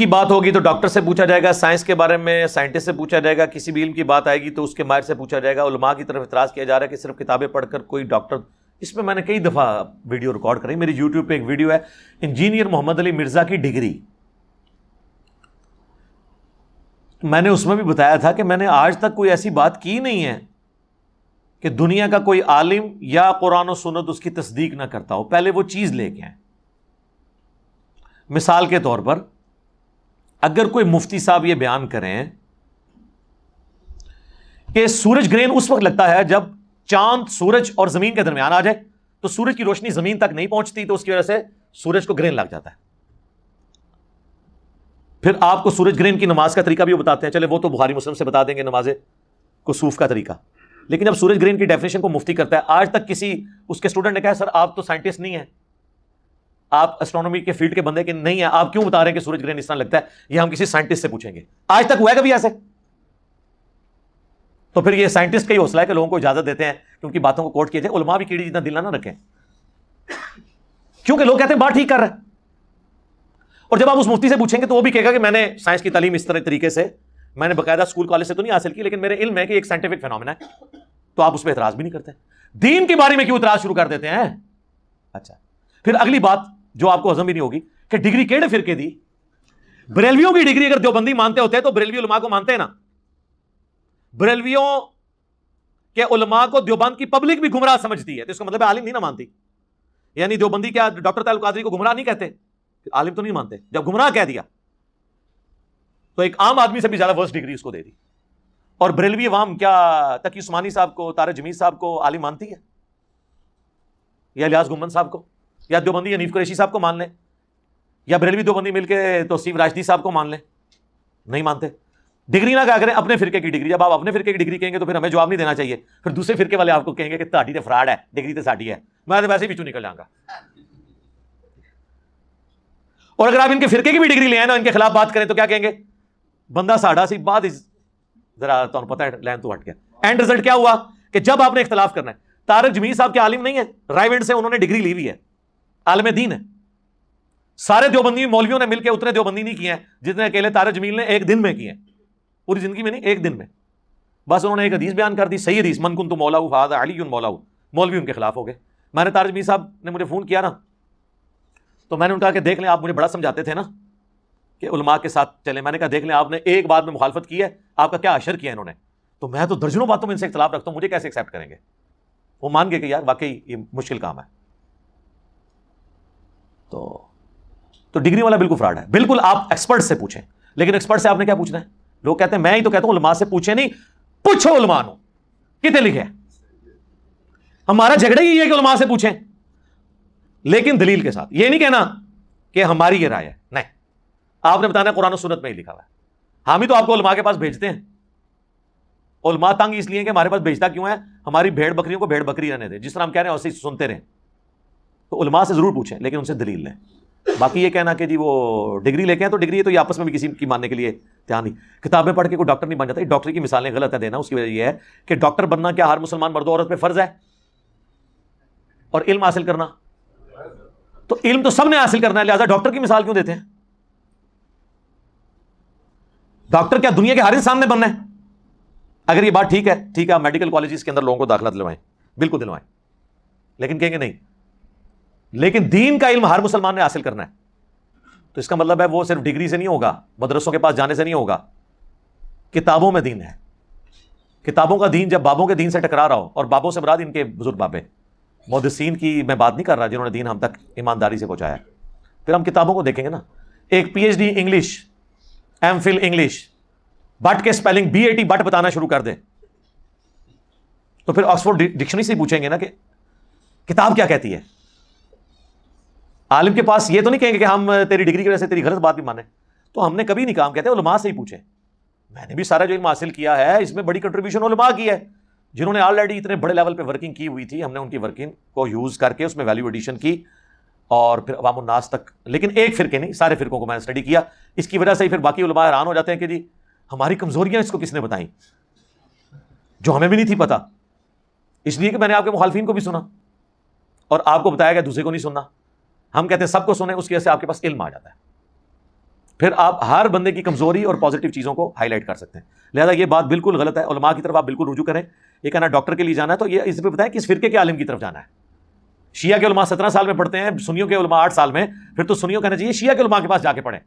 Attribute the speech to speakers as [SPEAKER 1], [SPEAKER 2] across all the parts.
[SPEAKER 1] کی بات ہوگی تو ڈاکٹر سے پوچھا جائے گا، سائنس کے بارے میں سائنٹسٹ سے پوچھا جائے گا، کسی بھی علم کی بات آئے گی تو اس کے ماہر سے پوچھا جائے گا. علماء کی طرف اعتراض کیا جا رہا ہے کہ صرف کتابیں پڑھ کر کوئی ڈاکٹر. اس میں نے کئی دفعہ ویڈیو ریکارڈ کری، میری یوٹیوب پہ ایک ویڈیو ہے انجینئر محمد علی مرزا کی ڈگری. میں نے اس میں بھی بتایا تھا کہ میں نے آج تک کوئی ایسی بات کی نہیں ہے کہ دنیا کا کوئی عالم یا قرآن و سنت اس کی تصدیق نہ کرتا ہو. پہلے وہ چیز لے کے آئیں. مثال کے طور پر اگر کوئی مفتی صاحب یہ بیان کریں کہ سورج گرہن اس وقت لگتا ہے جب چاند سورج اور زمین کے درمیان آ جائے تو سورج کی روشنی زمین تک نہیں پہنچتی تو اس کی وجہ سے سورج کو گرہن لگ جاتا ہے. پھر آپ کو سورج گرہن کی نماز کا طریقہ بھی بتاتے ہیں. چلے وہ تو بخاری مسلم سے بتا دیں گے نماز کسوف کا طریقہ. لیکن اب سورج گرہن کی ڈیفینیشن کو مفتی کرتا ہے. آج تک کسی اس کے اسٹوڈنٹ نے کہا سر آپ تو سائنٹسٹ نہیں ہیں, آپ اسٹرونومی کے فیلڈ کے بندے کے نہیں ہیں, آپ کیوں بتا رہے ہیں کہ سورج گرہن اس طرح لگتا ہے, یہ ہم کسی سائنٹسٹ سے پوچھیں گے. آج تک ہوا ہے کبھی ایسے؟ تو پھر یہ سائنٹسٹ کا ہی حوصلہ ہے کہ لوگوں کو اجازت دیتے ہیں کہ ان کی باتوں کو کوٹ کیا جائے. علماء بھی کیڑی جتنا دل نہ رکھیں, کیونکہ لوگ کہتے ہیں بات ٹھیک کر رہا ہے. اور جب آپ اس مفتی سے پوچھیں گے تو وہ بھی کہے گا کہ میں نے سائنس کی تعلیم اس طریقے سے, میں نے باقاعدہ اسکول کالج سے تو نہیں حاصل کی, لیکن میرے علم ہے کہ ایک سائنٹیفک فینومینا ہے. تو آپ اس پہ اعتراض بھی نہیں کرتے. دین کے بارے میں کیوں اعتراض شروع کر دیتے ہیں؟ اچھا, پھر اگلی بات جو آپ کو ہضم بھی نہیں ہوگی کہ ڈگری کیڑے فرقے دی. بریلویوں کی ڈگری اگر دیوبندی مانتے ہوتے تو بریلوی علماء کو مانتے ہیں نا. بریلویوں کے علماء کو دیوبند کی پبلک بھی گمراہ سمجھتی ہے, تو اس کا مطلب عالم نہیں نہ مانتی. یعنی دیوبندی کیا ڈاکٹر طاہر القادری کو گمراہ نہیں کہتے؟ عالم تو نہیں مانتے. جب گمراہ کہہ دیا تو ایک عام آدمی سے بھی زیادہ ورسٹ ڈگری اس کو دے دی. اور بریلوی عوام کیا تقی عثمانی صاحب کو, طارق جمیل صاحب کو عالم مانتی ہے, یا الیاس گمن صاحب کو, یا دیوبندی حنیف قریشی صاحب کو مان لیں, یا بریلوی دیوبندی مل کے توصیف راشدی صاحب کو مان لیں؟ نہیں مانتے. ڈگری نہ کہا کریں اپنے فرقے کی ڈگری. جب آپ اپنے فرقے کی ڈگری کہیں گے تو پھر ہمیں جواب نہیں دینا چاہیے. پھر دوسرے فرقے والے آپ کو کہیں گے کہ تہاڈی تے فراڈ ہے, ڈگری تے ساڈی ہے. میں تو ویسے بھی چوں نکل جاؤں گا. اور اگر آپ ان کے فرقے کی بھی ڈگری لے آئیں نا, ان کے خلاف بات کریں تو کیا کہیں گے؟ بندہ ساڑھا سی بات ذرا تو پتہ ہے لین تو ہٹ گیا. اینڈ رزلٹ کیا ہوا کہ جب آپ نے اختلاف کرنا ہے, طارق جمیل صاحب کے عالم نہیں ہے, رائیونڈ سے انہوں نے ڈگری لی ہوئی ہے, عالم دین ہے. سارے دیوبندی مولویوں نے مل کے اتنے دیوبندی نہیں کیے ہیں جتنے اکیلے طارق جمیل نے ایک دن میں کیے ہیں. پوری زندگی میں نہیں, ایک دن میں. بس انہوں نے ایک حدیث بیان کر دی, صحیح حدیث, من کنت مولاہ فہذا علی مولاہ. مولوی ان کے خلاف ہو گئے. میں نے طارق جمیل صاحب نے مجھے فون کیا نا, تو میں نے ان کا کہا کہ دیکھ لیں, آپ مجھے بڑا سمجھاتے تھے نا کہ علماء کے ساتھ چلیں. میں نے کہا دیکھ لیں, آپ نے ایک بات میں مخالفت کی ہے, آپ کا کیا اشر کیا انہوں نے, تو میں تو درجنوں باتوں میں ان سے اختلاف رکھتا ہوں, مجھے کیسے ایکسیپٹ کریں گے؟ وہ مان گئے کہ یار واقعی یہ مشکل کام ہے. تو ڈگری والا بالکل فراڈ ہے. بالکل آپ ایکسپرٹ سے پوچھیں, لیکن ایکسپرٹ سے آپ نے کیا پوچھنا ہے؟ لوگ کہتے ہیں, میں ہی تو کہتا ہوں علماء سے پوچھیں نہیں, پوچھو علماء نو کتنے لکھے. ہمارا جھگڑا ہی ہے کہ علماء سے پوچھیں, لیکن دلیل کے ساتھ. یہ نہیں کہنا کہ ہماری یہ رائے ہے, نہیں, آپ نے بتانا قرآن و سنت میں ہی لکھا ہوا ہے. ہم ہی تو آپ کو علماء کے پاس بھیجتے ہیں. علماء تنگ اس لیے کہ ہمارے پاس بھیجتا کیوں ہے؟ ہماری بھیڑ بکریوں کو بھیڑ بکری رہنے دے, جس طرح ہم کہہ رہے ہیں ویسے ہی سنتے رہیں. تو علماء سے ضرور پوچھیں, لیکن ان سے دلیل لیں. باقی یہ کہنا کہ جی وہ ڈگری لے کے ہیں تو ڈگری ہے, تو یہ آپس میں بھی کسی کی ماننے کے لیے تیار نہیں. کتابیں پڑھ کے کوئی ڈاکٹر نہیں بن جاتا. ڈاکٹر کی مثالیں غلط ہے دینا. اس کی وجہ یہ ہے کہ ڈاکٹر بننا کیا ہر مسلمان مرد و عورت پہ فرض ہے؟ اور علم حاصل کرنا تو علم تو سب نے حاصل کرنا ہے, لہٰذا ڈاکٹر کی مثال کیوں دیتے ہیں؟ ڈاکٹر کیا دنیا کے ہر انسان نے بننا ہے؟ اگر یہ بات ٹھیک ہے, ٹھیک ہے, آپ میڈیکل کالجز کے اندر لوگوں کو داخلہ دلوائیں, بالکل دلوائیں, لیکن کہیں گے نہیں, لیکن دین کا علم ہر مسلمان نے حاصل کرنا ہے. تو اس کا مطلب ہے وہ صرف ڈگری سے نہیں ہوگا, مدرسوں کے پاس جانے سے نہیں ہوگا, کتابوں میں دین ہے. کتابوں کا دین جب بابوں کے دین سے ٹکرا رہا ہو, اور بابوں سے مراد ان کے بزرگ بابے محدثین کی میں بات نہیں کر رہا جنہوں نے دین ہم تک ایمانداری سے پہنچایا, پھر ہم کتابوں کو دیکھیں گے نا. ایک P H D English, M Phil English, but کے سپیلنگ BAT بٹ بتانا شروع کر دے, تو پھر آکسفورڈ ڈکشنری سے پوچھیں گے نا کہ کتاب کیا کہتی ہے. عالم کے پاس یہ تو نہیں کہیں گے کہ ہم تیری ڈگری کی وجہ سے تیری غلط بات بھی مانیں. تو ہم نے کبھی نہیں کام کہتے علماء سے ہی پوچھیں. میں نے بھی سارا جو علم حاصل کیا ہے اس میں بڑی کنٹریبیوشن علماء کی ہے, جنہوں نے آلریڈی اتنے بڑے لیول پہ ورکنگ کی ہوئی تھی. ہم نے ان کی ورکنگ کو یوز کر کے اس میں ویلیو ایڈیشن کی, اور پھر عوام الناس تک. لیکن ایک فرقے نہیں, سارے فرقوں کو میں نے اسٹڈی کیا. اس کی وجہ سے ہی پھر باقی علماء حیران ہو جاتے ہیں کہ جی ہماری کمزوریاں اس کو کس نے بتائیں, جو ہمیں بھی نہیں تھی پتا. اس لیے کہ میں نے آپ کے مخالفین کو بھی سنا, اور آپ کو بتایا کہ دوسرے کو نہیں سننا. ہم کہتے ہیں سب کو سنیں, اس کی وجہ سے آپ کے پاس علم آ جاتا ہے. پھر آپ ہر بندے کی کمزوری اور پازیٹیو چیزوں کو ہائی لائٹ کر سکتے ہیں. لہٰذا یہ بات بالکل غلط ہے. علماء کی طرف آپ بالکل رجوع کریں. یہ کہنا ڈاکٹر کے لیے جانا ہے تو یہ اس پہ بتائیں کس فرقے کے عالم کی طرف جانا ہے. شیعہ کے علماء 17 سال میں پڑھتے ہیں, سنیوں کے علماء 8 سال میں, پھر تو سنیوں کہنا چاہیے شیعہ کے علماء کے پاس جا کے پڑھیں.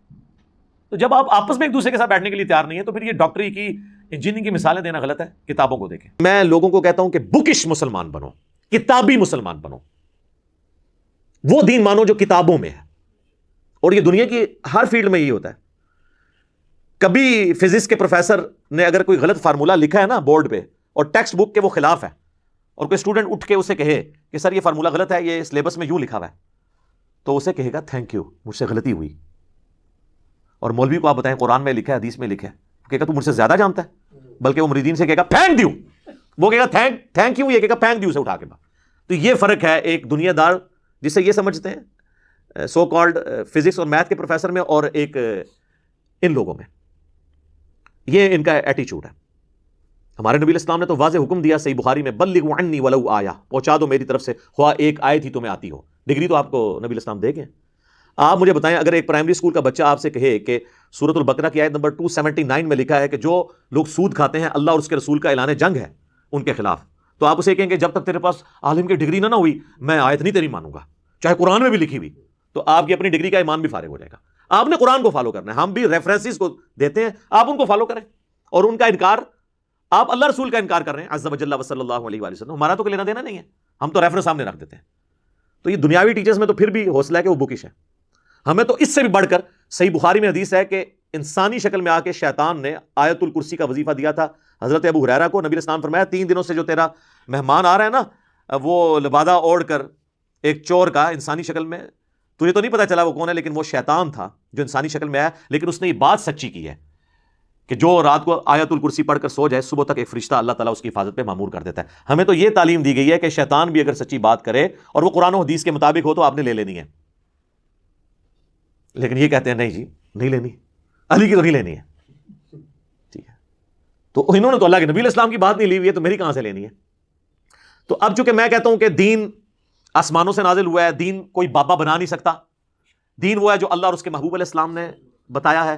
[SPEAKER 1] تو جب آپ آپس میں ایک دوسرے کے ساتھ بیٹھنے کے لیے تیار نہیں ہے تو پھر یہ ڈاکٹری کی انجینئرنگ کی مثالیں دینا غلط ہے. کتابوں کو دیکھیں. میں لوگوں کو کہتا ہوں کہ بکش مسلمان بنو, کتابی مسلمان بنو, وہ دین مانو جو کتابوں میں ہے. اور یہ دنیا کی ہر فیلڈ میں یہی ہوتا ہے. کبھی فزکس کے پروفیسر نے اگر کوئی غلط فارمولہ لکھا ہے نا بورڈ پہ اور ٹیکسٹ بک کے وہ خلاف ہے, اور کوئی اسٹوڈنٹ اٹھ کے اسے کہے کہ سر یہ فارمولہ غلط ہے, یہ سلیبس میں یوں لکھا ہوا ہے, تو اسے کہے گا تھینک یو, مجھ سے غلطی ہوئی. اور مولوی کو آپ بتائیں قرآن میں لکھا ہے, حدیث میں لکھا ہے, کہے گا تو مجھ سے زیادہ جانتا ہے. بلکہ وہ مریدین سے کہے گا پھینک دیو, وہ کہے گا تھینک یو, یہ کہے گا پھینک دیو سے اٹھا کے. تو یہ فرق ہے ایک دنیا دار جسے یہ سمجھتے ہیں سو کالڈ فزکس اور میتھ کے پروفیسر میں, اور ایک ان لوگوں میں. یہ ان کا ایٹیچیوڈ ہے. ہمارے نبی علیہ السلام نے تو واضح حکم دیا صحیح بخاری میں, بلغوا عنی ولو آیا, پہنچا دو میری طرف سے خواہ ایک آیت ہی تمہیں آتی ہو. ڈگری تو آپ کو نبی علیہ السلام دے گئے. آپ مجھے بتائیں اگر ایک پرائمری اسکول کا بچہ آپ سے کہے کہ سورۃ البقرہ کی آیت نمبر 279 میں لکھا ہے کہ جو لوگ سود کھاتے ہیں اللہ اور اس کے رسول کا اعلان جنگ ہے ان کے خلاف, تو آپ اسے کہیں گے جب تک تیرے پاس عالم کی ڈگری نہ ہوئی میں آیت نہیں تیری مانوں گا, چاہے قرآن میں بھی لکھی ہوئی. تو آپ کی اپنی ڈگری کا ایمان بھی فارغ ہو جائے گا. آپ نے قرآن کو فالو کرنا ہے, ہم بھی ریفرنسز کو دیتے ہیں, آپ ان کو فالو کریں. اور ان کا انکار, آپ اللہ رسول کا انکار کر رہے ہیں عز و جل و صلی اللہ علیہ وآلہ وسلم, ہمارا تو لینا دینا نہیں ہے, ہم تو ریفرنس سامنے رکھ دیتے ہیں. تو یہ دنیاوی ٹیچرز میں تو پھر بھی حوصلہ ہے کہ وہ بکش ہے. ہمیں تو اس سے بھی بڑھ کر صحیح بخاری میں حدیث ہے کہ انسانی شکل میں آ کے شیطان نے آیت الکرسی کا وظیفہ دیا تھا حضرت ابو ہریرہ کو. نبی علیہ السلام فرمایا 3 دنوں سے جو تیرا مہمان آ رہا ہے نا, وہ لبادہ اوڑھ کر ایک چور کا انسانی شکل میں, تجھے تو نہیں پتا چلا وہ کون ہے, لیکن وہ شیطان تھا جو انسانی شکل میں آیا, لیکن اس نے یہ بات سچی کی ہے کہ جو رات کو آیت الکرسی پڑھ کر سو جائے صبح تک ایک فرشتہ اللہ تعالیٰ اس کی حفاظت پہ مامور کر دیتا ہے. ہمیں تو یہ تعلیم دی گئی ہے کہ شیطان بھی اگر سچی بات کرے اور وہ قرآن و حدیث کے مطابق ہو تو آپ نے لے لینی ہے. لیکن یہ کہتے ہیں نہیں جی نہیں لینی, علی کی تو نہیں لینی ہے. ٹھیک ہے, تو انہوں نے تو اللہ کے نبی علیہ السلام کی بات نہیں لی ہوئی ہے, تو میری کہاں سے لینی ہے. تو اب چونکہ میں کہتا ہوں کہ دین آسمانوں سے نازل ہوا ہے, دین کوئی بابا بنا نہیں سکتا, دین وہ ہے جو اللہ اور اس کے محبوب علیہ السلام نے بتایا ہے.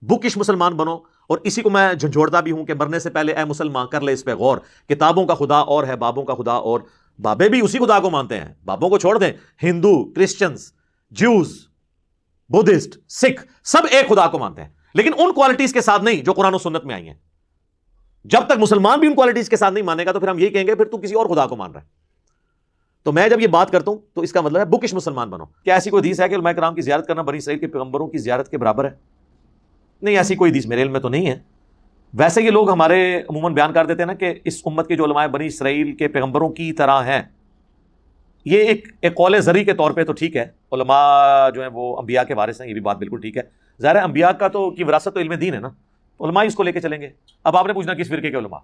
[SPEAKER 1] بکش مسلمان بنو. اور اسی کو میں جھنجھوڑتا بھی ہوں کہ مرنے سے پہلے اے مسلمان کر لے اس پہ غور, کتابوں کا خدا اور ہے بابوں کا خدا اور, بابے بھی اسی خدا کو مانتے ہیں, بابوں کو چھوڑ دیں. ہندو, کرسچنز, جوز, بدھسٹ, سکھ سب ایک خدا کو مانتے ہیں, لیکن ان کوالٹیز کے ساتھ نہیں جو قرآن و سنت میں آئی ہیں. جب تک مسلمان بھی ان کوالٹیز کے ساتھ نہیں مانے گا تو پھر ہم یہی کہیں گے پھر تو کسی اور خدا کو مان رہا ہے. تو میں جب یہ بات کرتا ہوں تو اس کا مطلب ہے بکش مسلمان بنو. کیا ایسی کوئی حدیث ہے کہ علماء کرام کی زیارت کرنا بنی اسرائیل کے پیغمبروں کی زیارت کے برابر ہے؟ نہیں, ایسی کوئی حدیث میرے علم میں تو نہیں ہے. ویسے یہ لوگ ہمارے عموماً بیان کر دیتے ہیں نا کہ اس امت کے جو علماء بنی اسرائیل کے پیغمبروں کی طرح ہیں. یہ ایک قول زرعی کے طور پہ تو ٹھیک ہے, علماء جو ہیں وہ انبیاء کے وارث ہیں, یہ بھی بات بالکل ٹھیک ہے. ظاہر ہے انبیاء کا تو کی وراثت تو علم دین ہے نا, علماء اس کو لے کے چلیں گے. اب آپ نے پوچھنا کس فرقے کے علماء؟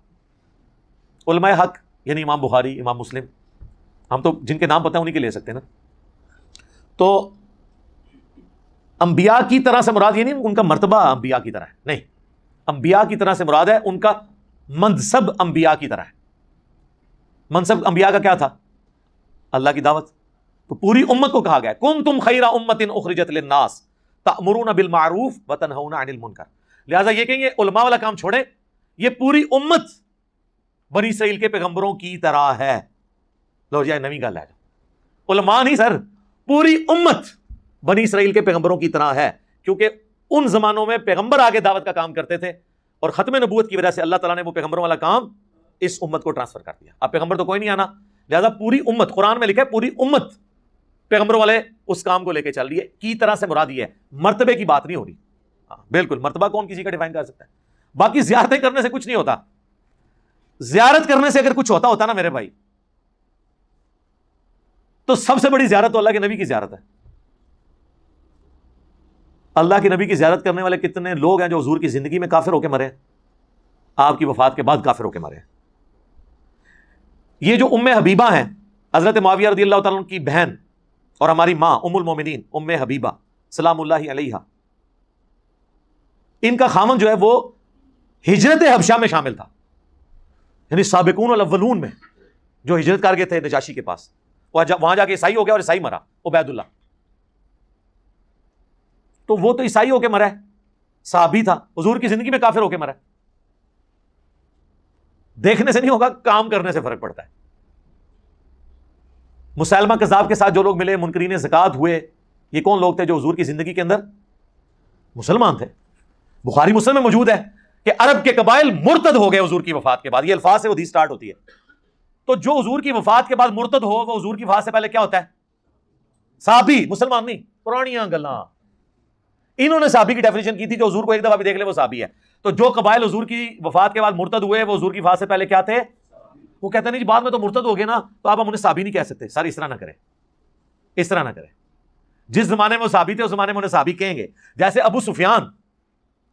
[SPEAKER 1] علماء حق یعنی امام بخاری, امام مسلم, ہم تو جن کے نام پتہ ہیں انہی کے لے سکتے ہیں نا. تو انبیاء کی طرح سے مراد یہ نہیں ان کا مرتبہ انبیاء کی طرح ہے, نہیں, انبیاء کی طرح سے مراد ہے ان کا منصب انبیاء کی طرح ہے. منصب انبیاء کا کیا تھا؟ اللہ کی دعوت. تو پوری امت کو کہا گیا کنتم خیر امۃ اخرجت للناس تأمرون بالمعروف وتنہون عن المنکر. لہٰذا یہ کہیں یہ علماء والا کام چھوڑیں, یہ پوری امت بنی اسرائیل کے پیغمبروں کی طرح ہے. لو جی نویں گل ہے, علماء نہیں سر, پوری امت بنی اسرائیل کے پیغمبروں کی طرح ہے, کیونکہ ان زمانوں میں پیغمبر آگے دعوت کا کام کرتے تھے اور ختم نبوت کی وجہ سے اللہ تعالیٰ نے وہ پیغمبروں والا کام اس امت کو ٹرانسفر کر دیا. اب پیغمبر تو کوئی نہیں آنا, لہذا پوری امت, قرآن میں لکھا ہے پوری امت پیغمبروں والے اس کام کو لے کے چل رہی ہے. کی طرح سے مراد یہ ہے, مرتبے کی بات نہیں ہو رہی. بالکل, مرتبہ کون کسی کا ڈیفائن کر سکتا ہے؟ باقی زیارتیں کرنے سے کچھ نہیں ہوتا. زیارت کرنے سے اگر کچھ ہوتا نا میرے بھائی, تو سب سے بڑی زیارت تو اللہ کے نبی کی زیارت ہے. اللہ کے نبی کی زیارت کرنے والے کتنے لوگ ہیں جو حضور کی زندگی میں کافر ہو کے مرے, آپ کی وفات کے بعد کافر ہو کے مرے. یہ جو ام حبیبہ ہیں, حضرت معاویہ رضی اللہ تعالیٰ عنہ کی بہن اور ہماری ماں ام المومنین ام حبیبہ سلام اللہ علیہا, ان کا خامن جو ہے وہ ہجرت حبشہ میں شامل تھا, یعنی سابقون الاولون میں جو ہجرت کر گئے تھے نجاشی کے پاس, وہاں جا کے عیسائی ہو گیا اور عیسائی مرا, عبید اللہ. تو وہ تو عیسائی ہو کے مرا ہے, صحابی تھا, حضور کی زندگی میں کافر ہو کے مرا. دیکھنے سے نہیں ہوگا, کام کرنے سے فرق پڑتا ہے. مسیلمہ کذاب کے ساتھ جو لوگ ملے, منکرین زکات ہوئے, یہ کون لوگ تھے؟ جو حضور کی زندگی کے اندر مسلمان تھے. بخاری مسلم میں موجود ہے کہ عرب کے قبائل مرتد ہو گئے حضور کی وفات کے بعد. یہ الفاظ سے حدیث سٹارٹ ہوتی ہے. تو جو حضور کی وفات کے بعد مرتد ہو, وہ حضور کی وفات سے پہلے کیا ہوتا ہے؟ صحابی, مسلمان نہیں. پرانیاں گلاں انہوں نے صحابی کی ڈیفینیشن کی تھی, جو حضور کو ایک دفعہ بھی دیکھ لے وہ صحابی ہے. تو جو قبائل حضور کی وفات کے بعد مرتد ہوئے, وہ حضور کی وفات سے پہلے کیا تھے؟ وہ کہتے ہیں نہیں جی بعد میں تو مرتد ہو گئے نا, تو آپ ہم انہیں صحابی نہیں کہہ سکتے. سر اس طرح نہ کریں, اس طرح نہ کریں. جس زمانے میں وہ صحابی تھے اس زمانے میں انہیں صحابی کہیں گے. جیسے ابو سفیان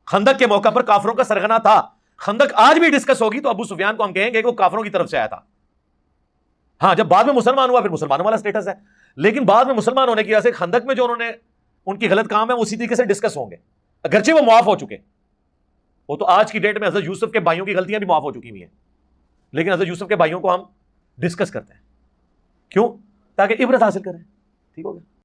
[SPEAKER 1] خندق کے موقع پر کافروں کا سرغنہ تھا. خندق آج بھی ڈسکس ہوگی تو ابو سفیان کو ہم کہیں گے کہ وہ کافروں کی طرف سے آیا تھا. ہاں جب بعد میں مسلمان ہوا پھر مسلمانوں والا سٹیٹس ہے, لیکن بعد میں مسلمان ہونے کی وجہ سے خندق میں جو انہوں نے ان کی غلط کام ہے اسی طریقے سے ڈسکس ہوں گے, اگرچہ وہ معاف ہو چکے. وہ تو آج کی ڈیٹ میں حضرت یوسف کے بھائیوں کی غلطیاں بھی معاف ہو چکی ہوئی ہیں, لیکن حضرت یوسف کے بھائیوں کو ہم ڈسکس کرتے ہیں. کیوں؟ تاکہ عبرت حاصل کریں. ٹھیک ہو گیا.